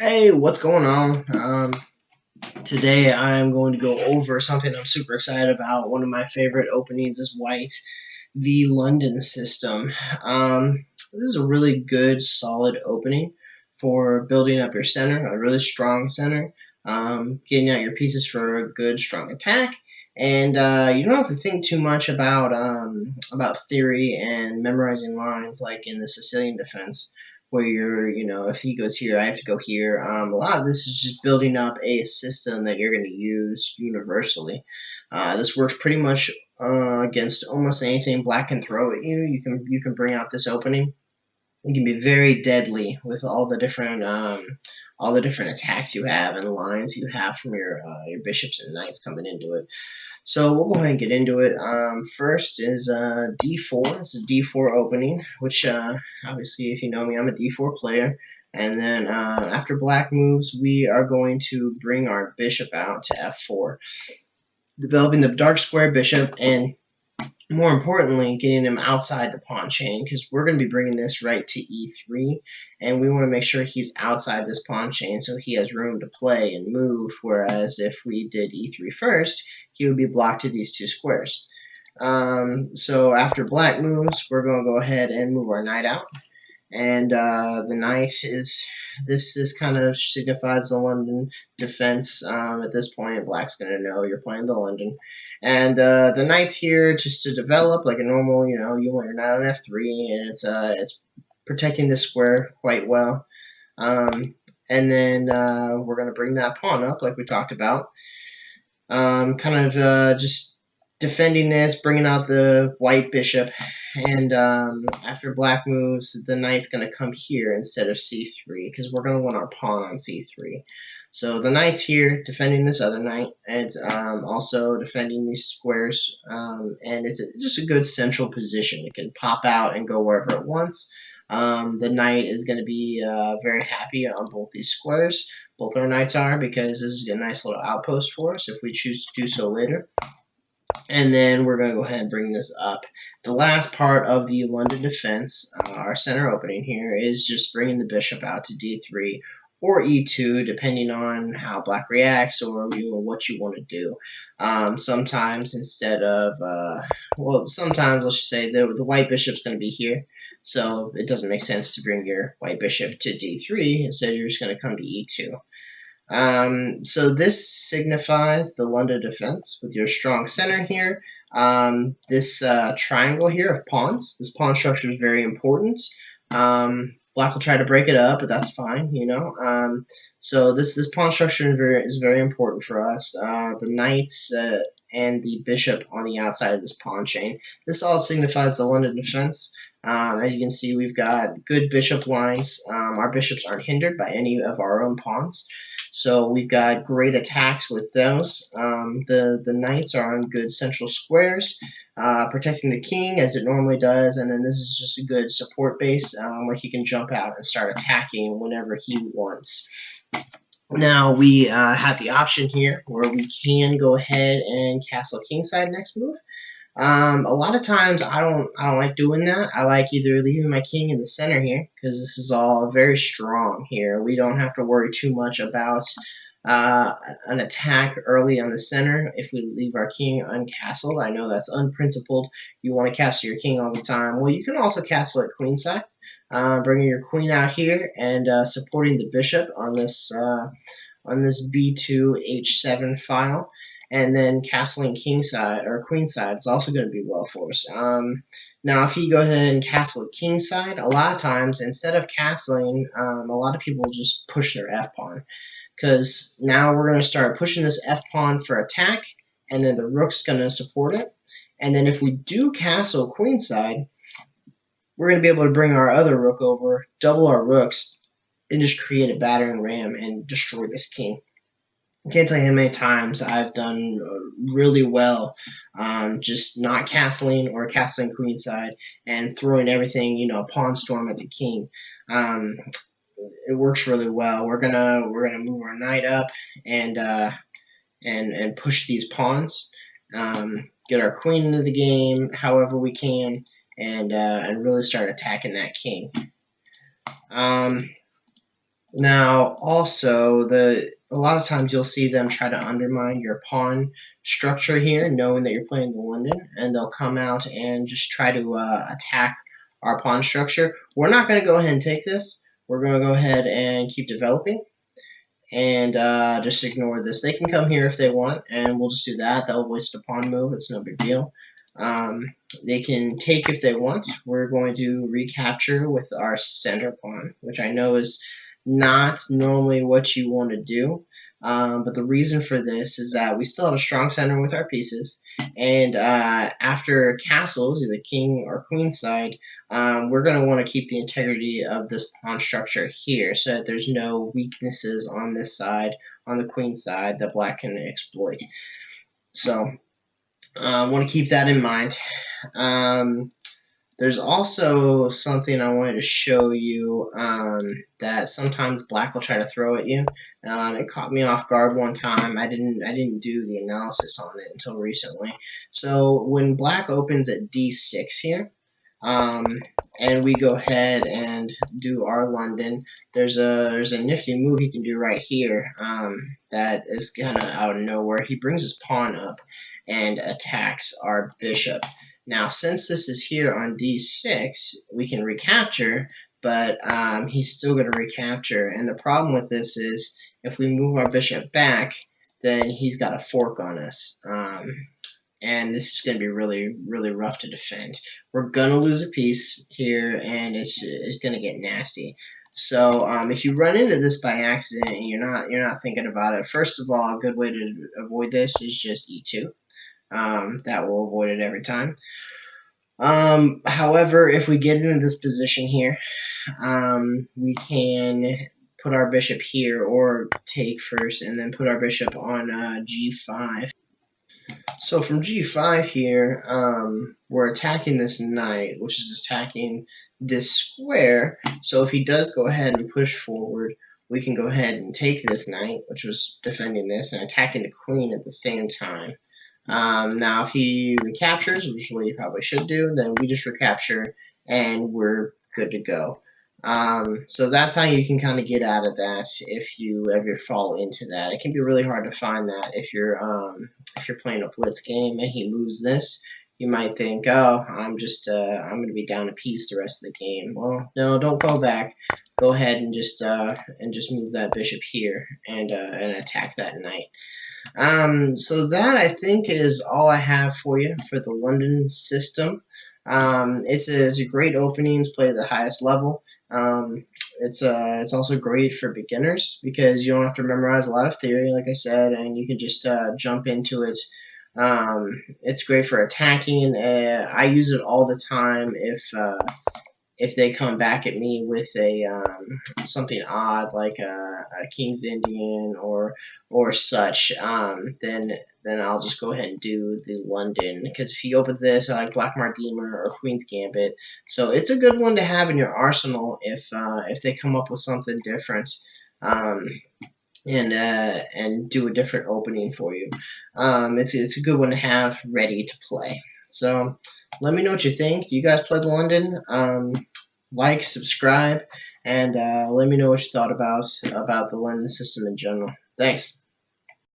Hey, what's going on? Today I'm going to go over something I'm super excited about. One of my favorite openings is white, the London system. This is a really good, solid opening for building up your center, a really strong center, getting out your pieces for a good, strong attack. And you don't have to think too much about theory and memorizing lines like in the Sicilian defense where if he goes here, I have to go here. A lot of this is just building up a system that you're going to use universally. This works pretty much against almost anything black can throw at you. You can bring out this opening. It can be very deadly with all the different attacks you have and lines you have from your bishops and knights coming into it. So we'll go ahead and get into it. First is d4. It's a d4 opening, which obviously, if you know me, I'm a d4 player. And then after black moves, we are going to bring our bishop out to f4, developing the dark square bishop and more importantly, getting him outside the pawn chain because we're going to be bringing this right to e3, and we want to make sure he's outside this pawn chain so he has room to play and move, whereas if we did e3 first, he would be blocked to these two squares. So after black moves, we're going to go ahead and move our knight out, and the knight is this kind of signifies the London defense. At this point, black's going to know you're playing the London, and the knight's here just to develop like a normal. You want your knight on f3, and it's protecting the square quite well. And then we're going to bring that pawn up like we talked about. Kind of just defending this, bringing out the white bishop, and after black moves, the knight's going to come here instead of c3 because we're going to want our pawn on c3. So the knight's here defending this other knight, and it's also defending these squares, and it's just a good central position. It can pop out and go wherever it wants. The knight is going to be very happy on both these squares. Both our knights are, because this is a nice little outpost for us if we choose to do so later. And then we're going to go ahead and bring this up. The last part of the London defense, our center opening here, is just bringing the bishop out to d3 or e2, depending on how black reacts or what you want to do. Sometimes instead of, sometimes let's just say the white bishop's going to be here, so it doesn't make sense to bring your white bishop to d3. Instead, you're just going to come to e2. So this signifies the London defense with your strong center here. This triangle here of pawns, this pawn structure is very important. Black will try to break it up, but that's fine, So this pawn structure is very important for us. The knights and the bishop on the outside of this pawn chain. This all signifies the London defense. As you can see, we've got good bishop lines. Our bishops aren't hindered by any of our own pawns. So we've got great attacks with those. The knights are on good central squares, protecting the king as it normally does, and then this is just a good support base where he can jump out and start attacking whenever he wants. Now we have the option here where we can go ahead and castle kingside next move. A lot of times I don't like doing that. I like either leaving my king in the center here because this is all very strong here. We don't have to worry too much about an attack early on the center if we leave our king uncastled. I know that's unprincipled. You want to castle your king all the time. Well, you can also castle at queenside, bringing your queen out here and supporting the bishop on this b2 h7 file. And then castling kingside or queenside is also going to be well for us. Now, if he goes ahead and castle kingside, a lot of times instead of castling, a lot of people just push their f pawn because now we're going to start pushing this f pawn for attack, and then the rook's going to support it. And then if we do castle queenside, we're going to be able to bring our other rook over, double our rooks, and just create a battering ram and destroy this king. I can't tell you how many times I've done really well just not castling or castling queenside and throwing everything, pawn storm at the king. It works really well. We're gonna move our knight up and push these pawns, get our queen into the game however we can, and really start attacking that king. Now, also, a lot of times you'll see them try to undermine your pawn structure here, knowing that you're playing the London, and they'll come out and just try to attack our pawn structure. We're not going to go ahead and take this. We're going to go ahead and keep developing and just ignore this. They can come here if they want, and we'll just do that. They'll waste a pawn move. It's no big deal. They can take if they want. We're going to recapture with our center pawn, which I know is not normally what you want to do. But the reason for this is that we still have a strong center with our pieces, and after castles, either king or queen side, we're going to want to keep the integrity of this pawn structure here so that there's no weaknesses on this side, on the queen side, that black can exploit. So I want to keep that in mind. There's also something I wanted to show you that sometimes black will try to throw at you. It caught me off guard one time. I didn't do the analysis on it until recently. So when black opens at d6 here, um, and we go ahead and do our London, there's a nifty move he can do right here that is kind of out of nowhere. He brings his pawn up and attacks our bishop. Now, since this is here on d6, we can recapture, but he's still going to recapture. And the problem with this is if we move our bishop back, then he's got a fork on us. And this is going to be really, really rough to defend. We're going to lose a piece here, and it's going to get nasty. So if you run into this by accident and you're not thinking about it, first of all, a good way to avoid this is just e2. That will avoid it every time. However, if we get into this position here, we can put our bishop here or take first and then put our bishop on g5. So from g5 here, we're attacking this knight, which is attacking this square. So if he does go ahead and push forward, we can go ahead and take this knight, which was defending this, and attacking the queen at the same time. Now, if he recaptures, which is what you probably should do, then we just recapture, and we're good to go. So that's how you can kind of get out of that if you ever fall into that. It can be really hard to find that if you're playing a blitz game and he moves this. You might think, oh, I'm going to be down a piece the rest of the game. Well, no, don't go back. Go ahead and just move that bishop here and attack that knight. So that, I think, is all I have for you for the London system. It's a great opening. It's played at the highest level. It's also great for beginners because you don't have to memorize a lot of theory, like I said, and you can just jump into it. It's great for attacking. I use it all the time if they come back at me with a something odd like a King's Indian or such, then I'll just go ahead and do the London, because if he opens this, I like Black Mardeemer or Queen's Gambit. So it's a good one to have in your arsenal if they come up with something different. And do a different opening for you. It's a good one to have ready to play. So let me know what you think. You guys played London? Like, subscribe, and let me know what you thought about the London system in general. Thanks.